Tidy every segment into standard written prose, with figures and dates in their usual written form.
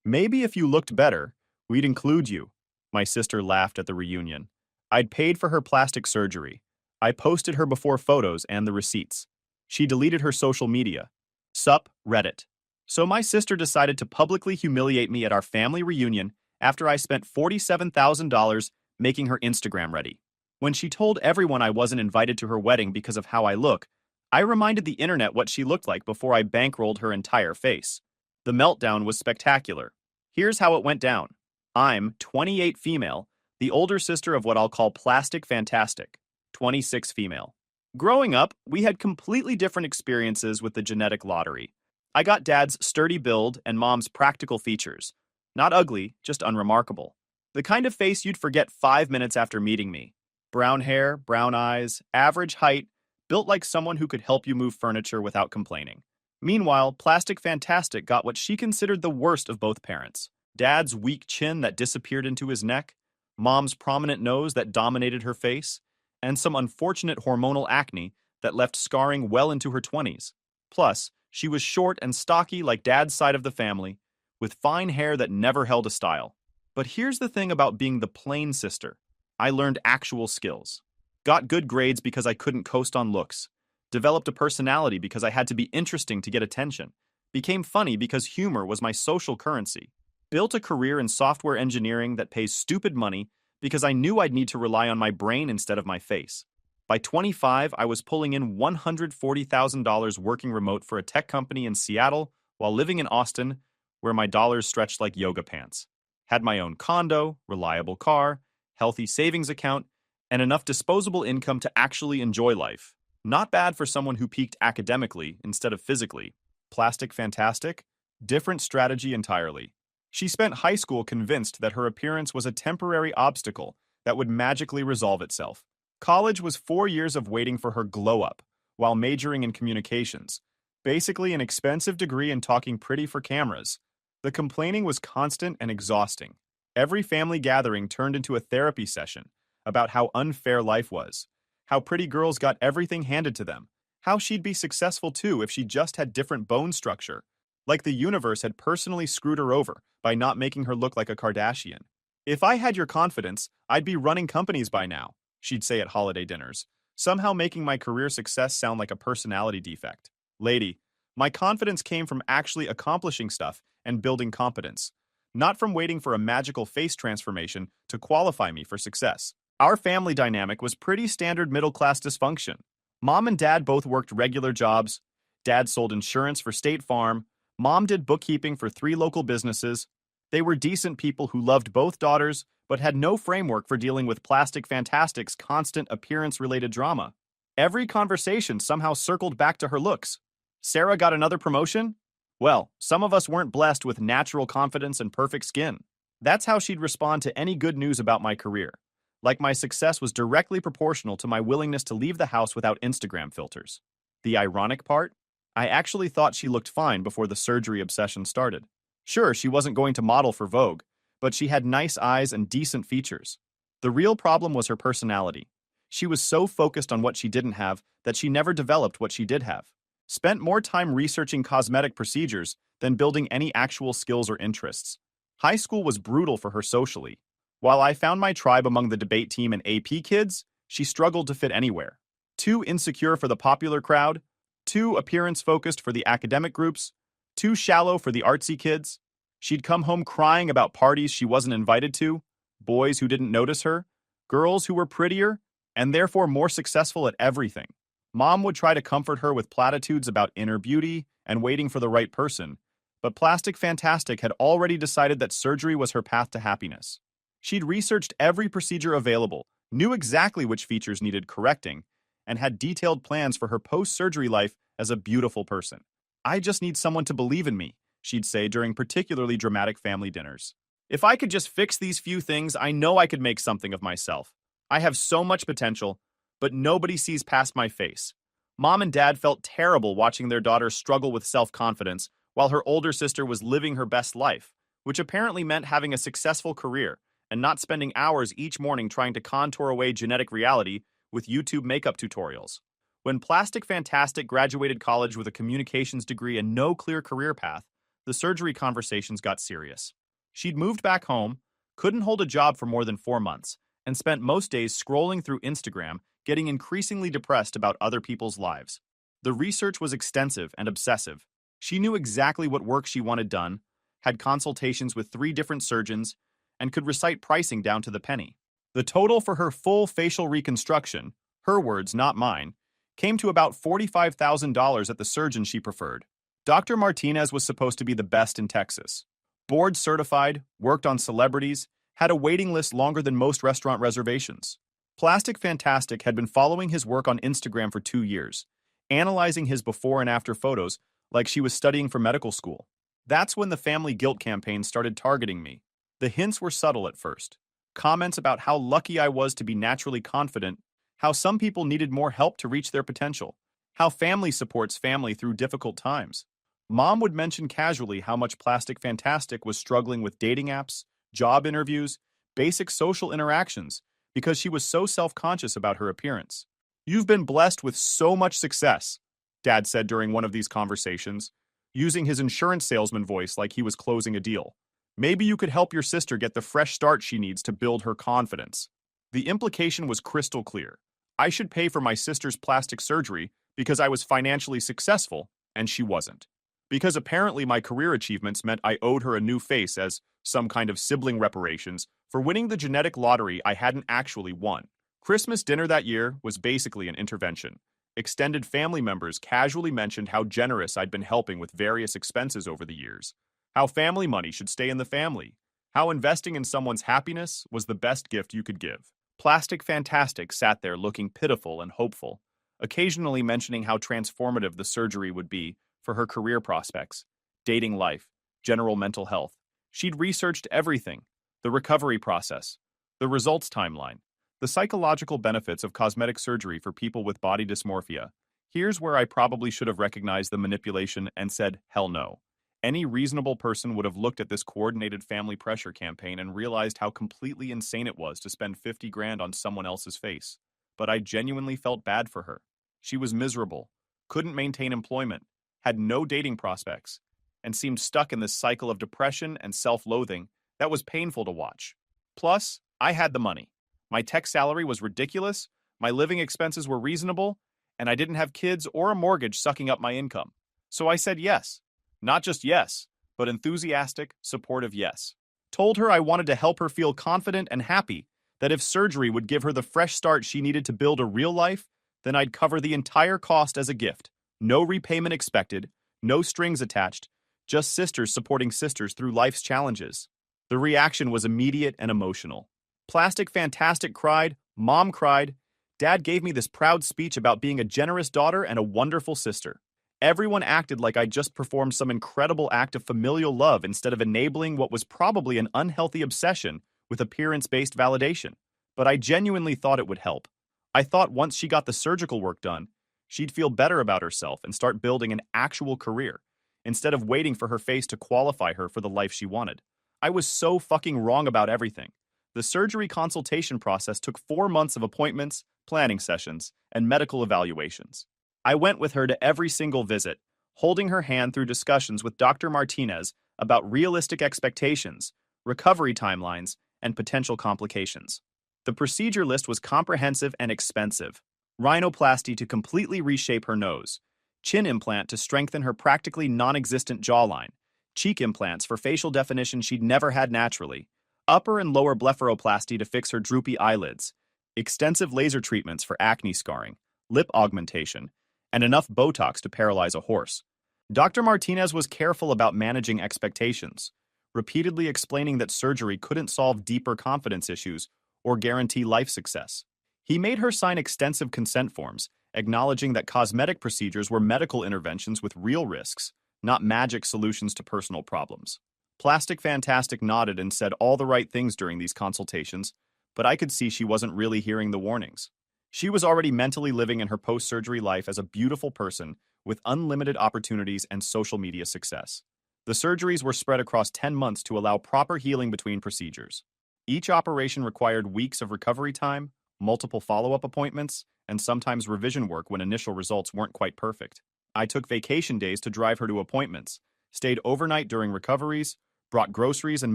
Maybe if you looked better, we'd include you. My sister laughed at the reunion. I'd paid for her plastic surgery. I posted her before photos and the receipts. She deleted her social media. Sup, Reddit. So my sister decided to publicly humiliate me at our family reunion after I spent $47,000 making her Instagram ready. When she told everyone I wasn't invited to her wedding because of how I look, I reminded the internet what she looked like before I bankrolled her entire face. The meltdown was spectacular. Here's how it went down. I'm 28 female, the older sister of what I'll call plastic fantastic, 26 female. Growing up, we had completely different experiences with the genetic lottery. I got dad's sturdy build and mom's practical features. Not ugly, just unremarkable. The kind of face you'd forget 5 minutes after meeting me. Brown hair, brown eyes, average height, built like someone who could help you move furniture without complaining. Meanwhile, Plastic Fantastic got what she considered the worst of both parents. Dad's weak chin that disappeared into his neck, mom's prominent nose that dominated her face, and some unfortunate hormonal acne that left scarring well into her 20s. Plus, she was short and stocky like dad's side of the family, with fine hair that never held a style. But here's the thing about being the plain sister. I learned actual skills. Got good grades because I couldn't coast on looks. Developed a personality because I had to be interesting to get attention. Became funny because humor was my social currency. Built a career in software engineering that pays stupid money because I knew I'd need to rely on my brain instead of my face. By 25, I was pulling in $140,000 working remote for a tech company in Seattle while living in Austin, where my dollars stretched like yoga pants. Had my own condo, reliable car, healthy savings account, and enough disposable income to actually enjoy life. Not bad for someone who peaked academically instead of physically. Plastic Fantastic? Different strategy entirely. She spent high school convinced that her appearance was a temporary obstacle that would magically resolve itself. College was 4 years of waiting for her glow-up, while majoring in communications. Basically an expensive degree in talking pretty for cameras. The complaining was constant and exhausting. Every family gathering turned into a therapy session about how unfair life was, how pretty girls got everything handed to them, how she'd be successful too if she just had different bone structure, like the universe had personally screwed her over by not making her look like a Kardashian. If I had your confidence, I'd be running companies by now, she'd say at holiday dinners, somehow making my career success sound like a personality defect. Lady, my confidence came from actually accomplishing stuff and building competence, not from waiting for a magical face transformation to qualify me for success. Our family dynamic was pretty standard middle-class dysfunction. Mom and dad both worked regular jobs. Dad sold insurance for State Farm. Mom did bookkeeping for 3 local businesses. They were decent people who loved both daughters, but had no framework for dealing with Plastic Fantastic's constant appearance-related drama. Every conversation somehow circled back to her looks. Sarah got another promotion? Well, some of us weren't blessed with natural confidence and perfect skin. That's how she'd respond to any good news about my career. Like my success was directly proportional to my willingness to leave the house without Instagram filters. The ironic part? I actually thought she looked fine before the surgery obsession started. Sure, she wasn't going to model for Vogue, but she had nice eyes and decent features. The real problem was her personality. She was so focused on what she didn't have that she never developed what she did have. Spent more time researching cosmetic procedures than building any actual skills or interests. High school was brutal for her socially. While I found my tribe among the debate team and AP kids, she struggled to fit anywhere. Too insecure for the popular crowd, too appearance-focused for the academic groups, too shallow for the artsy kids. She'd come home crying about parties she wasn't invited to, boys who didn't notice her, girls who were prettier, and therefore more successful at everything. Mom would try to comfort her with platitudes about inner beauty and waiting for the right person, but Plastic Fantastic had already decided that surgery was her path to happiness. She'd researched every procedure available, knew exactly which features needed correcting, and had detailed plans for her post-surgery life as a beautiful person. I just need someone to believe in me, she'd say during particularly dramatic family dinners. If I could just fix these few things, I know I could make something of myself. I have so much potential, but nobody sees past my face. Mom and dad felt terrible watching their daughter struggle with self-confidence while her older sister was living her best life, which apparently meant having a successful career and not spending hours each morning trying to contour away genetic reality with YouTube makeup tutorials. When Plastic Fantastic graduated college with a communications degree and no clear career path, the surgery conversations got serious. She'd moved back home, couldn't hold a job for more than 4 months, and spent most days scrolling through Instagram, getting increasingly depressed about other people's lives. The research was extensive and obsessive. She knew exactly what work she wanted done, had consultations with 3 different surgeons, and could recite pricing down to the penny. The total for her full facial reconstruction, her words, not mine, came to about $45,000 at the surgeon she preferred. Dr. Martinez was supposed to be the best in Texas. Board certified, worked on celebrities, had a waiting list longer than most restaurant reservations. Plastic Fantastic had been following his work on Instagram for 2 years, analyzing his before and after photos like she was studying for medical school. That's when the family guilt campaign started targeting me. The hints were subtle at first. Comments about how lucky I was to be naturally confident, how some people needed more help to reach their potential, how family supports family through difficult times. Mom would mention casually how much Plastic Fantastic was struggling with dating apps, job interviews, basic social interactions, because she was so self-conscious about her appearance. "You've been blessed with so much success," Dad said during one of these conversations, using his insurance salesman voice like he was closing a deal. "Maybe you could help your sister get the fresh start she needs to build her confidence." The implication was crystal clear. I should pay for my sister's plastic surgery because I was financially successful, and she wasn't. Because apparently my career achievements meant I owed her a new face as some kind of sibling reparations for winning the genetic lottery I hadn't actually won. Christmas dinner that year was basically an intervention. Extended family members casually mentioned how generous I'd been helping with various expenses over the years, how family money should stay in the family, how investing in someone's happiness was the best gift you could give. Plastic Fantastic sat there looking pitiful and hopeful, occasionally mentioning how transformative the surgery would be for her career prospects, dating life, general mental health. She'd researched everything: the recovery process, the results timeline, the psychological benefits of cosmetic surgery for people with body dysmorphia. Here's where I probably should have recognized the manipulation and said, hell no. Any reasonable person would have looked at this coordinated family pressure campaign and realized how completely insane it was to spend 50 grand on someone else's face. But I genuinely felt bad for her. She was miserable, couldn't maintain employment, had no dating prospects, and seemed stuck in this cycle of depression and self-loathing that was painful to watch. Plus, I had the money. My tech salary was ridiculous, my living expenses were reasonable, and I didn't have kids or a mortgage sucking up my income. So I said yes. Not just yes, but enthusiastic, supportive yes. Told her I wanted to help her feel confident and happy, that if surgery would give her the fresh start she needed to build a real life, then I'd cover the entire cost as a gift. No repayment expected, no strings attached, just sisters supporting sisters through life's challenges. The reaction was immediate and emotional. Plastic Fantastic cried, Mom cried, Dad gave me this proud speech about being a generous daughter and a wonderful sister. Everyone acted like I'd just performed some incredible act of familial love instead of enabling what was probably an unhealthy obsession with appearance-based validation. But I genuinely thought it would help. I thought once she got the surgical work done, she'd feel better about herself and start building an actual career, instead of waiting for her face to qualify her for the life she wanted. I was so fucking wrong about everything. The surgery consultation process took 4 months of appointments, planning sessions, and medical evaluations. I went with her to every single visit, holding her hand through discussions with Dr. Martinez about realistic expectations, recovery timelines, and potential complications. The procedure list was comprehensive and expensive. Rhinoplasty to completely reshape her nose, chin implant to strengthen her practically non-existent jawline, cheek implants for facial definition she'd never had naturally, upper and lower blepharoplasty to fix her droopy eyelids, extensive laser treatments for acne scarring, lip augmentation, and enough Botox to paralyze a horse. Dr. Martinez was careful about managing expectations, repeatedly explaining that surgery couldn't solve deeper confidence issues or guarantee life success. He made her sign extensive consent forms, acknowledging that cosmetic procedures were medical interventions with real risks, not magic solutions to personal problems. Plastic Fantastic nodded and said all the right things during these consultations, but I could see she wasn't really hearing the warnings. She was already mentally living in her post-surgery life as a beautiful person with unlimited opportunities and social media success. The surgeries were spread across 10 months to allow proper healing between procedures. Each operation required weeks of recovery time, multiple follow-up appointments, and sometimes revision work when initial results weren't quite perfect. I took vacation days to drive her to appointments, stayed overnight during recoveries, brought groceries and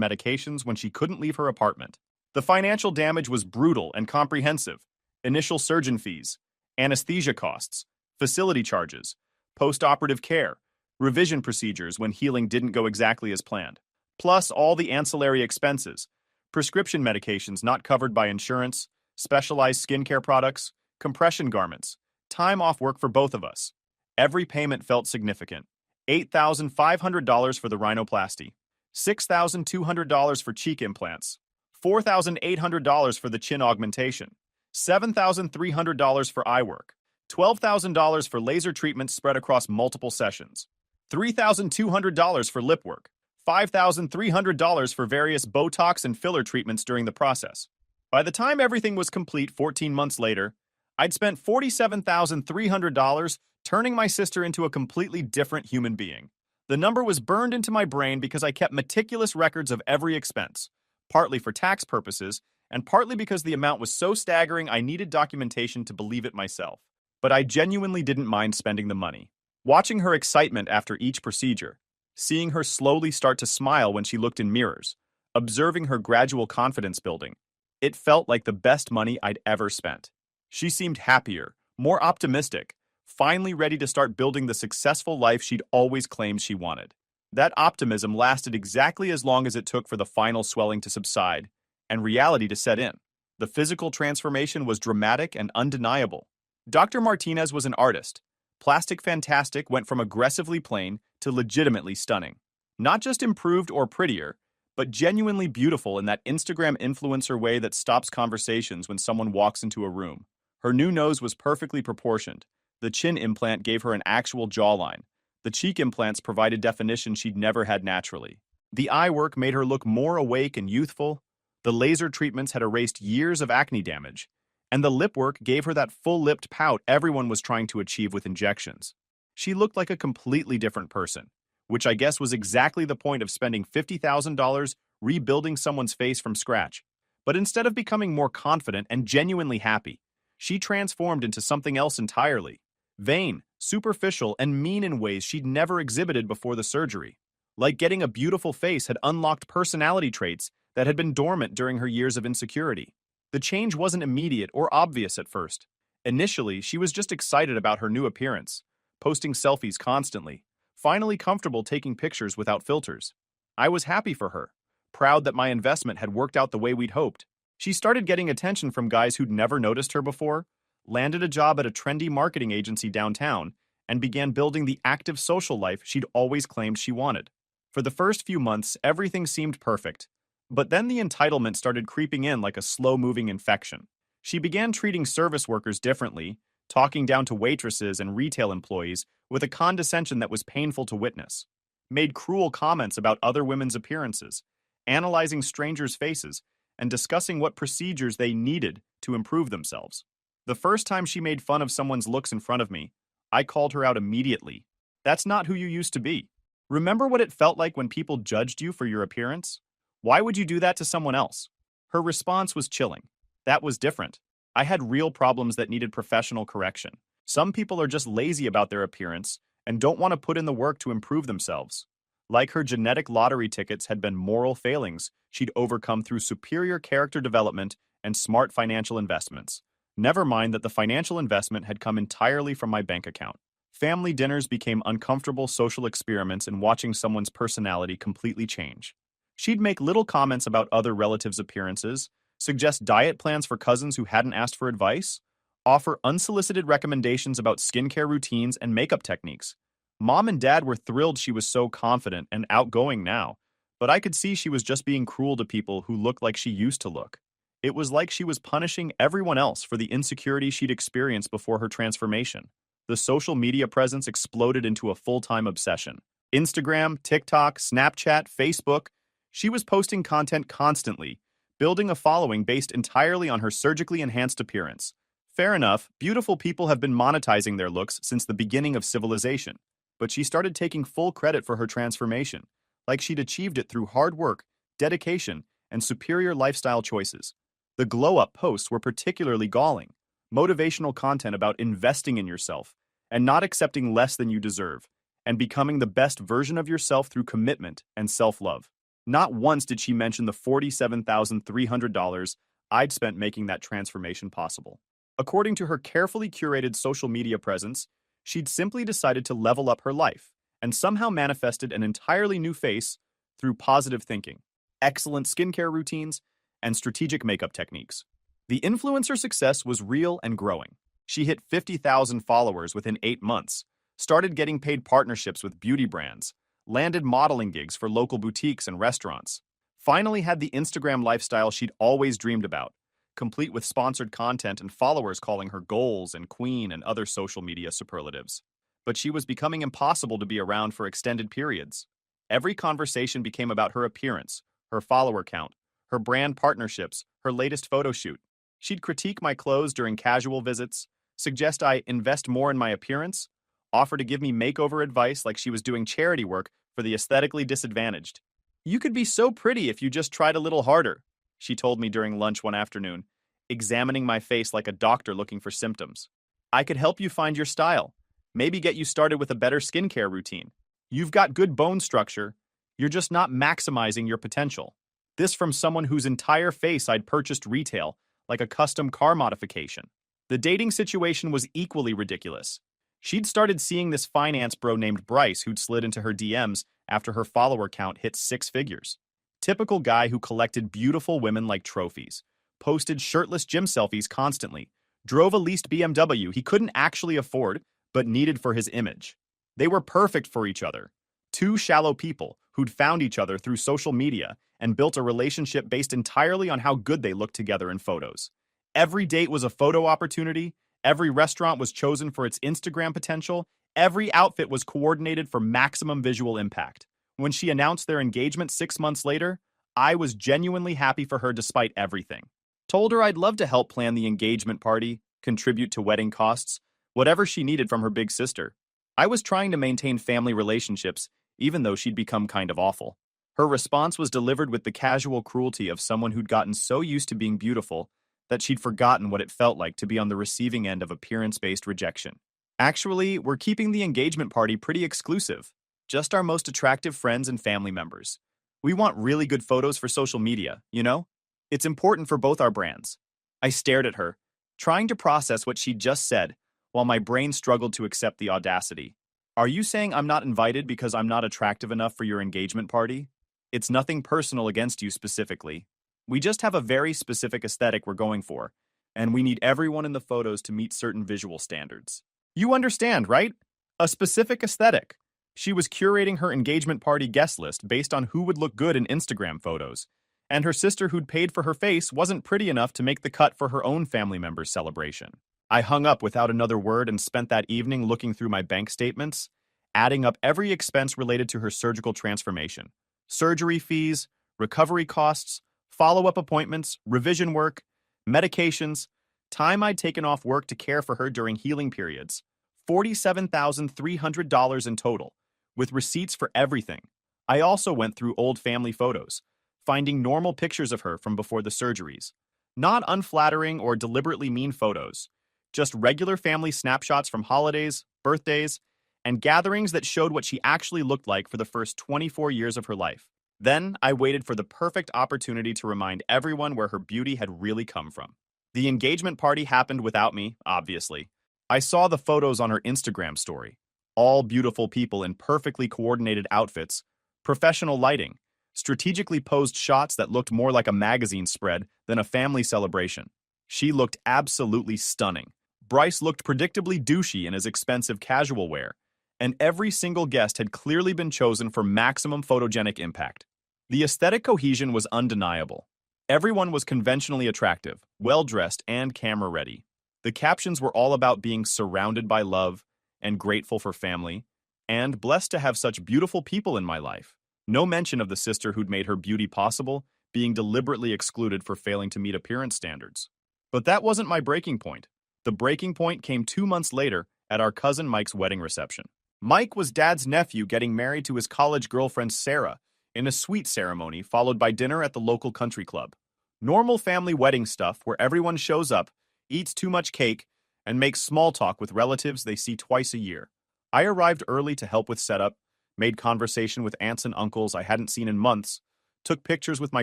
medications when she couldn't leave her apartment. The financial damage was brutal and comprehensive. Initial surgeon fees, anesthesia costs, facility charges, post-operative care, revision procedures when healing didn't go exactly as planned, plus all the ancillary expenses, prescription medications not covered by insurance, specialized skincare products, compression garments, time off work for both of us. Every payment felt significant. $8,500 for the rhinoplasty, $6,200 for cheek implants, $4,800 for the chin augmentation, $7,300 for eye work, $12,000 for laser treatments spread across multiple sessions, $3,200 for lip work, $5,300 for various Botox and filler treatments during the process. By the time everything was complete 14 months later, I'd spent $47,300 turning my sister into a completely different human being. The number was burned into my brain because I kept meticulous records of every expense, partly for tax purposes, and partly because the amount was so staggering I needed documentation to believe it myself. But I genuinely didn't mind spending the money. Watching her excitement after each procedure, seeing her slowly start to smile when she looked in mirrors, observing her gradual confidence building, it felt like the best money I'd ever spent. She seemed happier, more optimistic, finally ready to start building the successful life she'd always claimed she wanted. That optimism lasted exactly as long as it took for the final swelling to subside and reality to set in. The physical transformation was dramatic and undeniable. Dr. Martinez was an artist. Plastic Fantastic went from aggressively plain to legitimately stunning. Not just improved or prettier, but genuinely beautiful in that Instagram influencer way that stops conversations when someone walks into a room. Her new nose was perfectly proportioned. The chin implant gave her an actual jawline. The cheek implants provided definition she'd never had naturally. The eye work made her look more awake and youthful. The laser treatments had erased years of acne damage. And the lip work gave her that full-lipped pout everyone was trying to achieve with injections. She looked like a completely different person, which I guess was exactly the point of spending $50,000 rebuilding someone's face from scratch. But instead of becoming more confident and genuinely happy, she transformed into something else entirely. Vain, superficial, and mean in ways she'd never exhibited before the surgery. Like getting a beautiful face had unlocked personality traits that had been dormant during her years of insecurity. The change wasn't immediate or obvious at first. Initially, she was just excited about her new appearance, posting selfies constantly, finally comfortable taking pictures without filters. I was happy for her, proud that my investment had worked out the way we'd hoped. She started getting attention from guys who'd never noticed her before, landed a job at a trendy marketing agency downtown, and began building the active social life she'd always claimed she wanted. For the first few months, everything seemed perfect. But then the entitlement started creeping in like a slow-moving infection. She began treating service workers differently, talking down to waitresses and retail employees with a condescension that was painful to witness, made cruel comments about other women's appearances, analyzing strangers' faces, and discussing what procedures they needed to improve themselves. The first time she made fun of someone's looks in front of me, I called her out immediately. That's not who you used to be. Remember what it felt like when people judged you for your appearance? Why would you do that to someone else? Her response was chilling. That was different. I had real problems that needed professional correction. Some people are just lazy about their appearance and don't want to put in the work to improve themselves. Like her genetic lottery tickets had been moral failings she'd overcome through superior character development and smart financial investments. Never mind that the financial investment had come entirely from my bank account. Family dinners became uncomfortable social experiments in watching someone's personality completely change. She'd make little comments about other relatives' appearances, suggest diet plans for cousins who hadn't asked for advice, offer unsolicited recommendations about skincare routines and makeup techniques. Mom and Dad were thrilled she was so confident and outgoing now, but I could see she was just being cruel to people who looked like she used to look. It was like she was punishing everyone else for the insecurity she'd experienced before her transformation. The social media presence exploded into a full-time obsession. Instagram, TikTok, Snapchat, Facebook. She was posting content constantly, building a following based entirely on her surgically enhanced appearance. Fair enough, beautiful people have been monetizing their looks since the beginning of civilization, but she started taking full credit for her transformation, like she'd achieved it through hard work, dedication, and superior lifestyle choices. The glow-up posts were particularly galling, motivational content about investing in yourself and not accepting less than you deserve. and becoming the best version of yourself through commitment and self-love. Not once did she mention the $47,300 I'd spent making that transformation possible. According to her carefully curated social media presence, she'd simply decided to level up her life and somehow manifested an entirely new face through positive thinking, excellent skincare routines, and strategic makeup techniques. The influencer success was real and growing. She hit 50,000 followers within 8 months, started getting paid partnerships with beauty brands, landed modeling gigs for local boutiques and restaurants, finally had the Instagram lifestyle she'd always dreamed about, complete with sponsored content and followers calling her goals and queen and other social media superlatives. But she was becoming impossible to be around for extended periods. Every conversation became about her appearance, her follower count, her brand partnerships, her latest photo shoot. She'd critique my clothes during casual visits, suggest I invest more in my appearance, offer to give me makeover advice like she was doing charity work for the aesthetically disadvantaged. "You could be so pretty if you just tried a little harder," she told me during lunch one afternoon, examining my face like a doctor looking for symptoms. "I could help you find your style, maybe get you started with a better skincare routine. You've got good bone structure, you're just not maximizing your potential." This from someone whose entire face I'd purchased retail, like a custom car modification. The dating situation was equally ridiculous. She'd started seeing this finance bro named Bryce who'd slid into her DMs after her follower count hit 6 figures. Typical guy who collected beautiful women like trophies, posted shirtless gym selfies constantly, drove a leased BMW he couldn't actually afford but needed for his image. They were perfect for each other. Two shallow people who'd found each other through social media and built a relationship based entirely on how good they looked together in photos. Every date was a photo opportunity, every restaurant was chosen for its Instagram potential, every outfit was coordinated for maximum visual impact. When she announced their engagement 6 months later, I was genuinely happy for her despite everything. Told her I'd love to help plan the engagement party, contribute to wedding costs, whatever she needed from her big sister. I was trying to maintain family relationships, even though she'd become kind of awful. Her response was delivered with the casual cruelty of someone who'd gotten so used to being beautiful that she'd forgotten what it felt like to be on the receiving end of appearance-based rejection. "Actually, we're keeping the engagement party pretty exclusive. Just our most attractive friends and family members. We want really good photos for social media, you know? It's important for both our brands." I stared at her, trying to process what she'd just said, while my brain struggled to accept the audacity. "Are you saying I'm not invited because I'm not attractive enough for your engagement party? It's nothing personal against you specifically. We just have a very specific aesthetic we're going for, and we need everyone in the photos to meet certain visual standards. You understand, right? A specific aesthetic." She was curating her engagement party guest list based on who would look good in Instagram photos, and her sister who'd paid for her face wasn't pretty enough to make the cut for her own family member's celebration. I hung up without another word and spent that evening looking through my bank statements, adding up every expense related to her surgical transformation. Surgery fees, recovery costs, follow-up appointments, revision work, medications, time I'd taken off work to care for her during healing periods. $47,300 in total, with receipts for everything. I also went through old family photos, finding normal pictures of her from before the surgeries. Not unflattering or deliberately mean photos, just regular family snapshots from holidays, birthdays, and gatherings that showed what she actually looked like for the first 24 years of her life. Then I waited for the perfect opportunity to remind everyone where her beauty had really come from. The engagement party happened without me, obviously. I saw the photos on her Instagram story. All beautiful people in perfectly coordinated outfits, professional lighting, strategically posed shots that looked more like a magazine spread than a family celebration. She looked absolutely stunning. Bryce looked predictably douchey in his expensive casual wear, and every single guest had clearly been chosen for maximum photogenic impact. The aesthetic cohesion was undeniable. Everyone was conventionally attractive, well-dressed, and camera-ready. The captions were all about being surrounded by love and grateful for family, and blessed to have such beautiful people in my life. No mention of the sister who'd made her beauty possible being deliberately excluded for failing to meet appearance standards. But that wasn't my breaking point. The breaking point came 2 months later at our cousin Mike's wedding reception. Mike was Dad's nephew getting married to his college girlfriend Sarah in a sweet ceremony followed by dinner at the local country club. Normal family wedding stuff where everyone shows up, eats too much cake, and makes small talk with relatives they see twice a year. I arrived early to help with setup, made conversation with aunts and uncles I hadn't seen in months, took pictures with my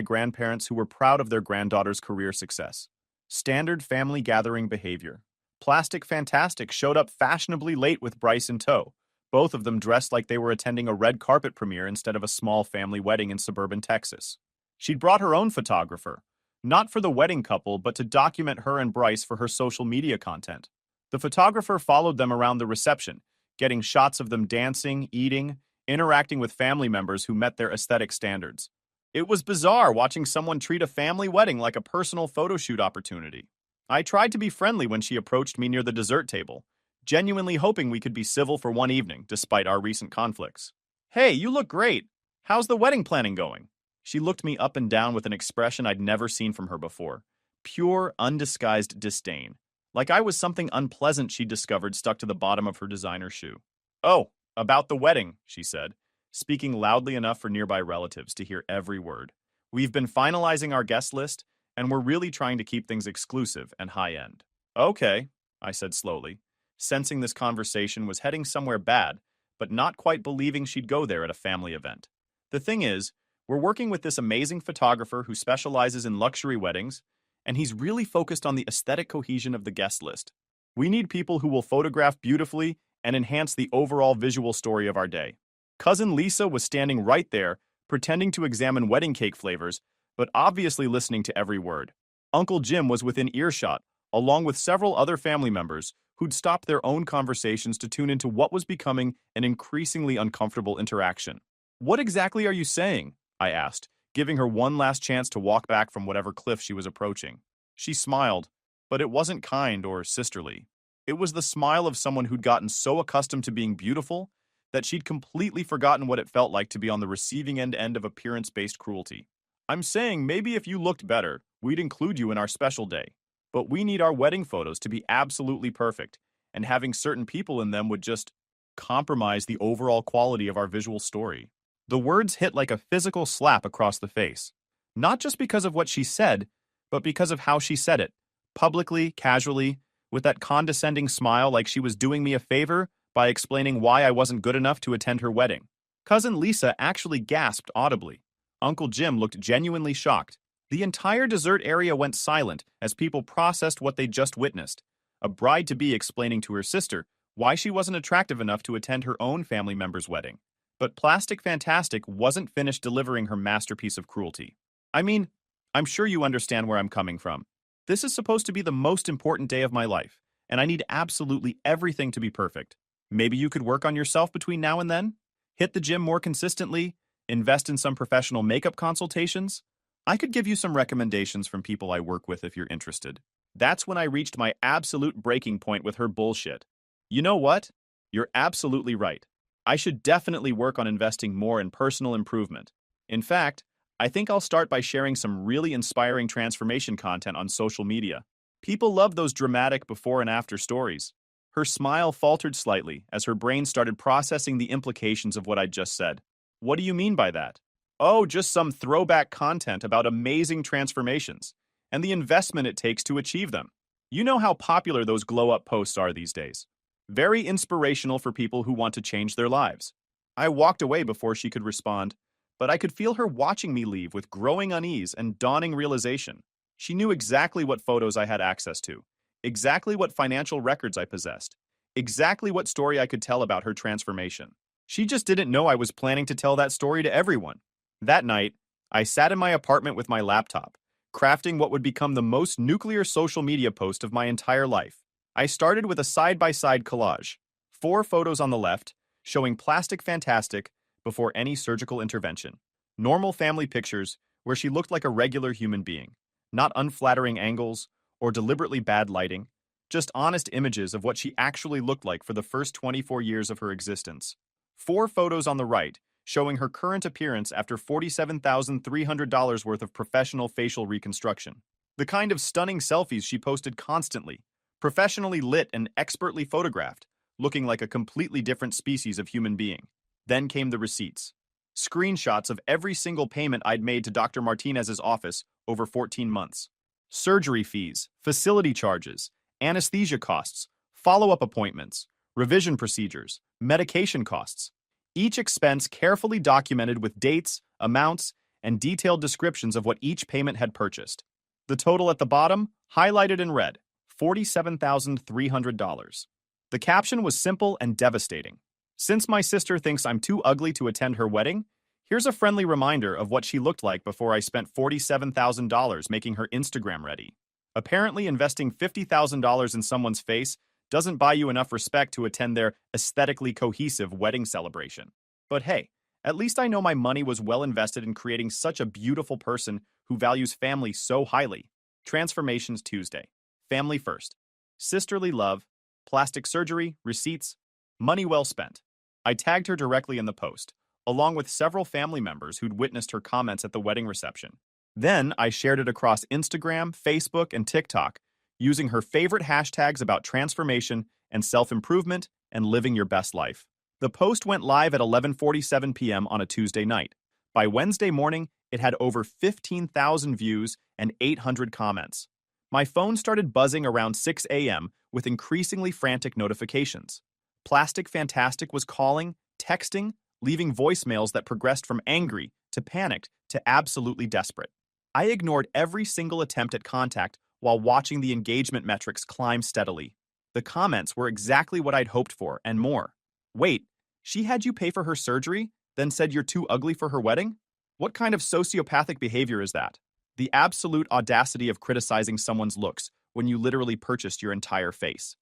grandparents who were proud of their granddaughter's career success. Standard family gathering behavior. Plastic Fantastic showed up fashionably late with Bryce in tow, both of them dressed like they were attending a red carpet premiere instead of a small family wedding in suburban Texas. She'd brought her own photographer, not for the wedding couple, but to document her and Bryce for her social media content. The photographer followed them around the reception, getting shots of them dancing, eating, interacting with family members who met their aesthetic standards. It was bizarre watching someone treat a family wedding like a personal photo shoot opportunity. I tried to be friendly when she approached me near the dessert table, genuinely hoping we could be civil for one evening, despite our recent conflicts. "Hey, you look great. How's the wedding planning going?" She looked me up and down with an expression I'd never seen from her before. Pure, undisguised disdain. Like I was something unpleasant she'd discovered stuck to the bottom of her designer shoe. "Oh, about the wedding," she said, speaking loudly enough for nearby relatives to hear every word. "We've been finalizing our guest list, and we're really trying to keep things exclusive and high-end." "Okay," I said slowly, sensing this conversation was heading somewhere bad, but not quite believing she'd go there at a family event. "The thing is, we're working with this amazing photographer who specializes in luxury weddings, and he's really focused on the aesthetic cohesion of the guest list. We need people who will photograph beautifully and enhance the overall visual story of our day." Cousin Lisa was standing right there, pretending to examine wedding cake flavors, but obviously listening to every word. Uncle Jim was within earshot, along with several other family members who'd stopped their own conversations to tune into what was becoming an increasingly uncomfortable interaction. "What exactly are you saying?" I asked, giving her one last chance to walk back from whatever cliff she was approaching. She smiled, but it wasn't kind or sisterly. It was the smile of someone who'd gotten so accustomed to being beautiful that she'd completely forgotten what it felt like to be on the receiving end of appearance-based cruelty. "I'm saying maybe if you looked better, we'd include you in our special day. But we need our wedding photos to be absolutely perfect, and having certain people in them would just compromise the overall quality of our visual story." The words hit like a physical slap across the face. Not just because of what she said, but because of how she said it. Publicly, casually, with that condescending smile like she was doing me a favor by explaining why I wasn't good enough to attend her wedding. Cousin Lisa actually gasped audibly. Uncle Jim looked genuinely shocked. The entire dessert area went silent as people processed what they'd just witnessed. A bride-to-be explaining to her sister why she wasn't attractive enough to attend her own family member's wedding. But Plastic Fantastic wasn't finished delivering her masterpiece of cruelty. "I mean, I'm sure you understand where I'm coming from. This is supposed to be the most important day of my life, and I need absolutely everything to be perfect. Maybe you could work on yourself between now and then? Hit the gym more consistently? Invest in some professional makeup consultations? I could give you some recommendations from people I work with if you're interested." That's when I reached my absolute breaking point with her bullshit. "You know what? You're absolutely right. I should definitely work on investing more in personal improvement. In fact, I think I'll start by sharing some really inspiring transformation content on social media. People love those dramatic before and after stories." Her smile faltered slightly as her brain started processing the implications of what I'd just said. "What do you mean by that?" "Oh, just some throwback content about amazing transformations and the investment it takes to achieve them. You know how popular those glow-up posts are these days. Very inspirational for people who want to change their lives." I walked away before she could respond, but I could feel her watching me leave with growing unease and dawning realization. She knew exactly what photos I had access to, exactly what financial records I possessed, exactly what story I could tell about her transformation. She just didn't know I was planning to tell that story to everyone. That night, I sat in my apartment with my laptop, crafting what would become the most nuclear social media post of my entire life. I started with a side-by-side collage, 4 photos on the left, showing Plastic Fantastic before any surgical intervention. Normal family pictures where she looked like a regular human being, not unflattering angles or deliberately bad lighting, just honest images of what she actually looked like for the first 24 years of her existence. 4 photos on the right, showing her current appearance after $47,300 worth of professional facial reconstruction. The kind of stunning selfies she posted constantly, professionally lit and expertly photographed, looking like a completely different species of human being. Then came the receipts. Screenshots of every single payment I'd made to Dr. Martinez's office over 14 months. Surgery fees, facility charges, anesthesia costs, follow-up appointments, revision procedures, medication costs. Each expense carefully documented with dates, amounts, and detailed descriptions of what each payment had purchased. The total at the bottom, highlighted in red, $47,300. The caption was simple and devastating. Since my sister thinks I'm too ugly to attend her wedding, here's a friendly reminder of what she looked like before I spent $47,000 making her Instagram ready. Apparently, investing $50,000 in someone's face doesn't buy you enough respect to attend their aesthetically cohesive wedding celebration. But hey, at least I know my money was well invested in creating such a beautiful person who values family so highly. Transformations Tuesday. Family first. Sisterly love, plastic surgery, receipts, money well spent. I tagged her directly in the post, along with several family members who'd witnessed her comments at the wedding reception. Then I shared it across Instagram, Facebook, and TikTok, using her favorite hashtags about transformation and self-improvement and living your best life. The post went live at 11:47 p.m. on a Tuesday night. By Wednesday morning, it had over 15,000 views and 800 comments. My phone started buzzing around 6 a.m. with increasingly frantic notifications. Plastic Fantastic was calling, texting, leaving voicemails that progressed from angry to panicked to absolutely desperate. I ignored every single attempt at contact while watching the engagement metrics climb steadily. The comments were exactly what I'd hoped for and more. Wait, she had you pay for her surgery, then said you're too ugly for her wedding? What kind of sociopathic behavior is that? The absolute audacity of criticizing someone's looks when you literally purchased your entire face.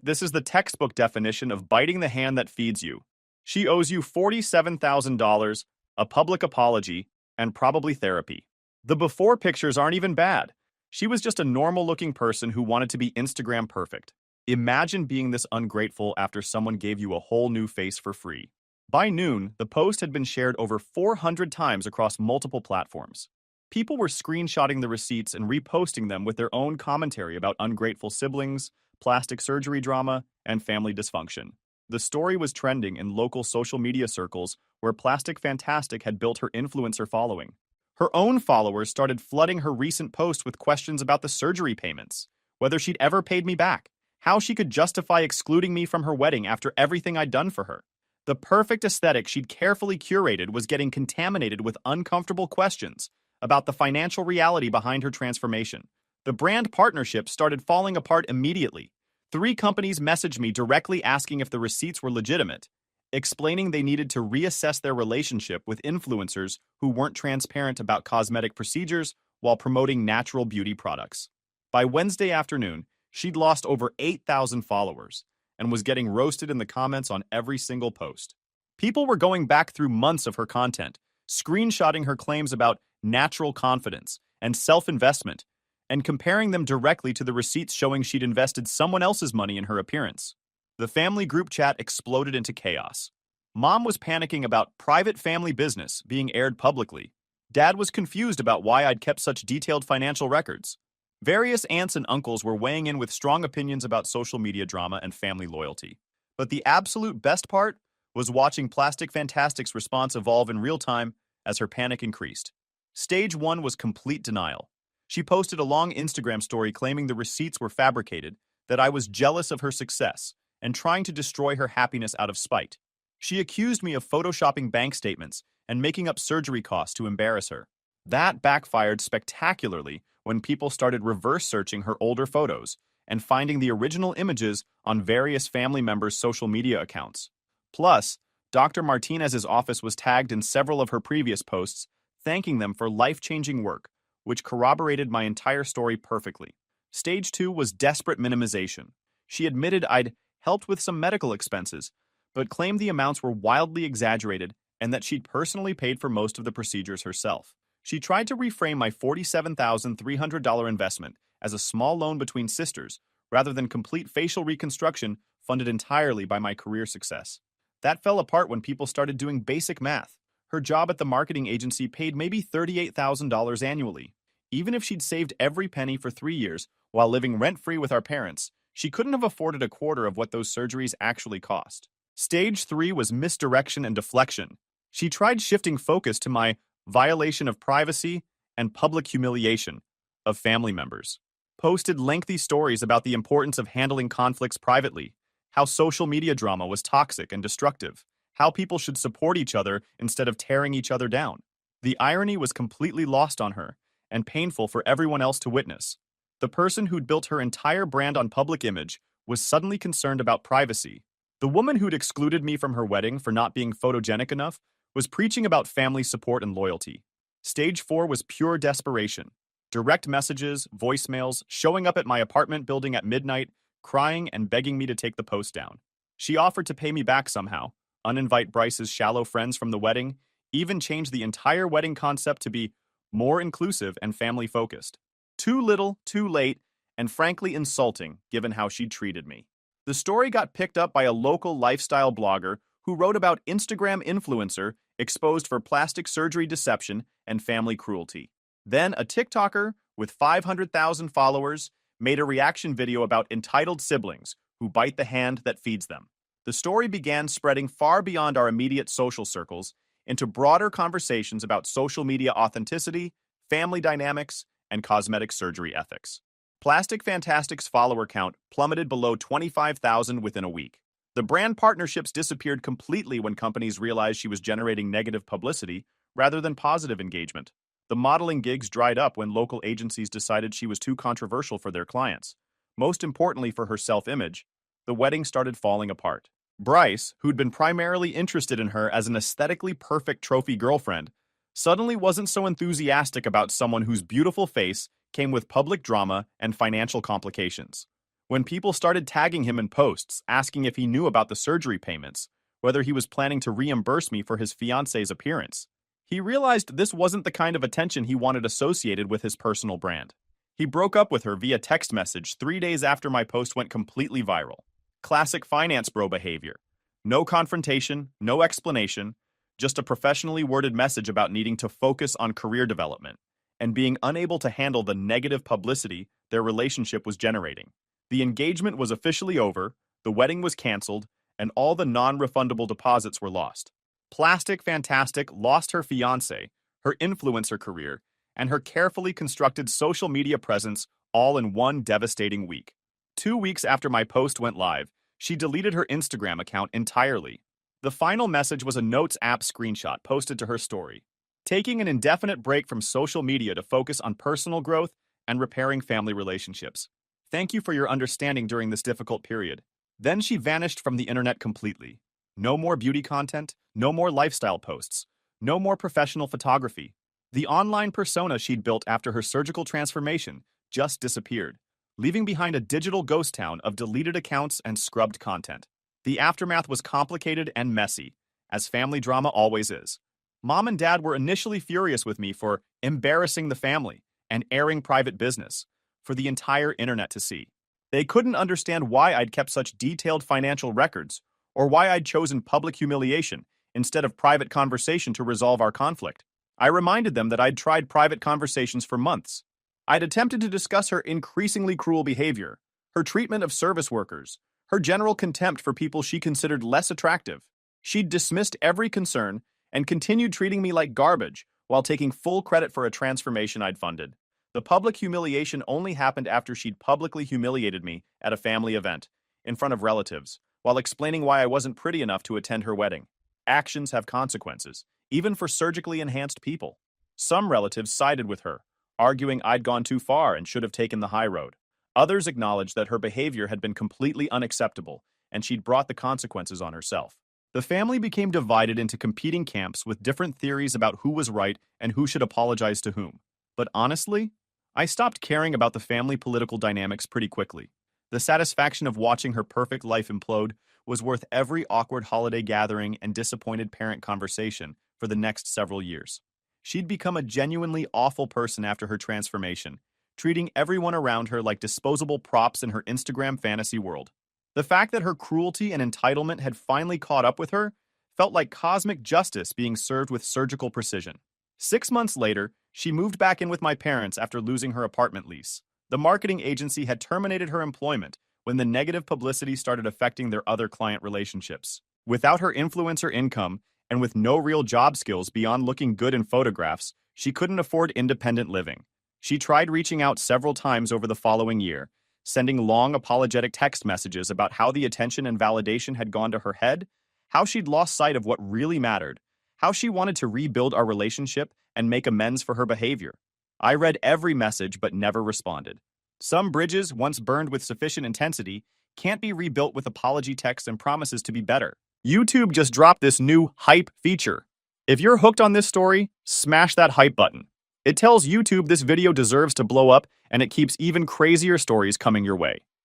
This is the textbook definition of biting the hand that feeds you. She owes you $47,000, a public apology, and probably therapy. The before pictures aren't even bad. She was just a normal-looking person who wanted to be Instagram perfect. Imagine being this ungrateful after someone gave you a whole new face for free. By noon, the post had been shared over 400 times across multiple platforms. People were screenshotting the receipts and reposting them with their own commentary about ungrateful siblings, plastic surgery drama, and family dysfunction. The story was trending in local social media circles where Plastic Fantastic had built her influencer following. Her own followers started flooding her recent post with questions about the surgery payments, whether she'd ever paid me back, how she could justify excluding me from her wedding after everything I'd done for her. The perfect aesthetic she'd carefully curated was getting contaminated with uncomfortable questions about the financial reality behind her transformation. The brand partnership started falling apart immediately. 3 companies messaged me directly asking if the receipts were legitimate, explaining they needed to reassess their relationship with influencers who weren't transparent about cosmetic procedures while promoting natural beauty products. By Wednesday afternoon, she'd lost over 8,000 followers and was getting roasted in the comments on every single post. People were going back through months of her content, screenshotting her claims about natural confidence and self-investment, and comparing them directly to the receipts showing she'd invested someone else's money in her appearance. The family group chat exploded into chaos. Mom was panicking about private family business being aired publicly. Dad was confused about why I'd kept such detailed financial records. Various aunts and uncles were weighing in with strong opinions about social media drama and family loyalty. But the absolute best part was watching Plastic Fantastic's response evolve in real time as her panic increased. Stage 1 was complete denial. She posted a long Instagram story claiming the receipts were fabricated, that I was jealous of her success, and trying to destroy her happiness out of spite. She accused me of photoshopping bank statements and making up surgery costs to embarrass her. That backfired spectacularly when people started reverse searching her older photos and finding the original images on various family members' social media accounts. Plus, Dr. Martinez's office was tagged in several of her previous posts, thanking them for life-changing work, which corroborated my entire story perfectly. Stage 2 was desperate minimization. She admitted I'd helped with some medical expenses, but claimed the amounts were wildly exaggerated and that she'd personally paid for most of the procedures herself. She tried to reframe my $47,300 investment as a small loan between sisters, rather than complete facial reconstruction funded entirely by my career success. That fell apart when people started doing basic math. Her job at the marketing agency paid maybe $38,000 annually. Even if she'd saved every penny for 3 years while living rent-free with our parents, she couldn't have afforded a quarter of what those surgeries actually cost. Stage 3 was misdirection and deflection. She tried shifting focus to my violation of privacy and public humiliation of family members. Posted lengthy stories about the importance of handling conflicts privately how social media drama was toxic and destructive, how people should support each other instead of tearing each other down. The irony was completely lost on her, and painful for everyone else to witness. The person who'd built her entire brand on public image was suddenly concerned about privacy. The woman who'd excluded me from her wedding for not being photogenic enough was preaching about family support and loyalty. Stage 4 was pure desperation. Direct messages, voicemails, showing up at my apartment building at midnight, crying and begging me to take the post down. She offered to pay me back somehow, uninvite Bryce's shallow friends from the wedding, even change the entire wedding concept to be more inclusive and family-focused. Too little, too late, and frankly insulting given how she'd treated me. The story got picked up by a local lifestyle blogger who wrote about Instagram influencer exposed for plastic surgery deception and family cruelty. Then a TikToker with 500,000 followers made a reaction video about entitled siblings who bite the hand that feeds them. The story began spreading far beyond our immediate social circles into broader conversations about social media authenticity, family dynamics, and cosmetic surgery ethics. Plastic Fantastic's follower count plummeted below 25,000 within a week. The brand partnerships disappeared completely when companies realized she was generating negative publicity rather than positive engagement. The modeling gigs dried up when local agencies decided she was too controversial for their clients. Most importantly for her self-image, the wedding started falling apart. Bryce, who'd been primarily interested in her as an aesthetically perfect trophy girlfriend, suddenly wasn't so enthusiastic about someone whose beautiful face came with public drama and financial complications. When people started tagging him in posts, asking if he knew about the surgery payments, whether he was planning to reimburse me for his fiance's appearance, he realized this wasn't the kind of attention he wanted associated with his personal brand. He broke up with her via text message 3 days after my post went completely viral. Classic finance bro behavior. No confrontation, no explanation, just a professionally worded message about needing to focus on career development and being unable to handle the negative publicity their relationship was generating. The engagement was officially over, the wedding was canceled, and all the non-refundable deposits were lost. Plastic Fantastic lost her fiancé, her influencer career, and her carefully constructed social media presence all in one devastating week. 2 weeks after my post went live, she deleted her Instagram account entirely. The final message was a Notes app screenshot posted to her story, taking an indefinite break from social media to focus on personal growth and repairing family relationships. Thank you for your understanding during this difficult period. Then she vanished from the internet completely. No more beauty content, no more lifestyle posts, no more professional photography. The online persona she'd built after her surgical transformation just disappeared, leaving behind a digital ghost town of deleted accounts and scrubbed content. The aftermath was complicated and messy, as family drama always is. Mom and Dad were initially furious with me for embarrassing the family and airing private business for the entire internet to see. They couldn't understand why I'd kept such detailed financial records or why I'd chosen public humiliation instead of private conversation to resolve our conflict. I reminded them that I'd tried private conversations for months. I'd attempted to discuss her increasingly cruel behavior, her treatment of service workers, her general contempt for people she considered less attractive. She'd dismissed every concern and continued treating me like garbage while taking full credit for a transformation I'd funded. The public humiliation only happened after she'd publicly humiliated me at a family event, in front of relatives, while explaining why I wasn't pretty enough to attend her wedding. Actions have consequences, even for surgically enhanced people. Some relatives sided with her, arguing I'd gone too far and should have taken the high road. Others acknowledged that her behavior had been completely unacceptable, and she'd brought the consequences on herself. The family became divided into competing camps with different theories about who was right and who should apologize to whom. But honestly, I stopped caring about the family political dynamics pretty quickly. The satisfaction of watching her perfect life implode was worth every awkward holiday gathering and disappointed parent conversation for the next several years. She'd become a genuinely awful person after her transformation, treating everyone around her like disposable props in her Instagram fantasy world. The fact that her cruelty and entitlement had finally caught up with her felt like cosmic justice being served with surgical precision. 6 months later, she moved back in with my parents after losing her apartment lease. The marketing agency had terminated her employment when the negative publicity started affecting their other client relationships. Without her influencer income and with no real job skills beyond looking good in photographs, she couldn't afford independent living. She tried reaching out several times over the following year, sending long apologetic text messages about how the attention and validation had gone to her head, how she'd lost sight of what really mattered, how she wanted to rebuild our relationship and make amends for her behavior. I read every message but never responded. Some bridges, once burned with sufficient intensity, can't be rebuilt with apology texts and promises to be better. YouTube just dropped this new hype feature. If you're hooked on this story, smash that hype button. It tells YouTube this video deserves to blow up, and it keeps even crazier stories coming your way.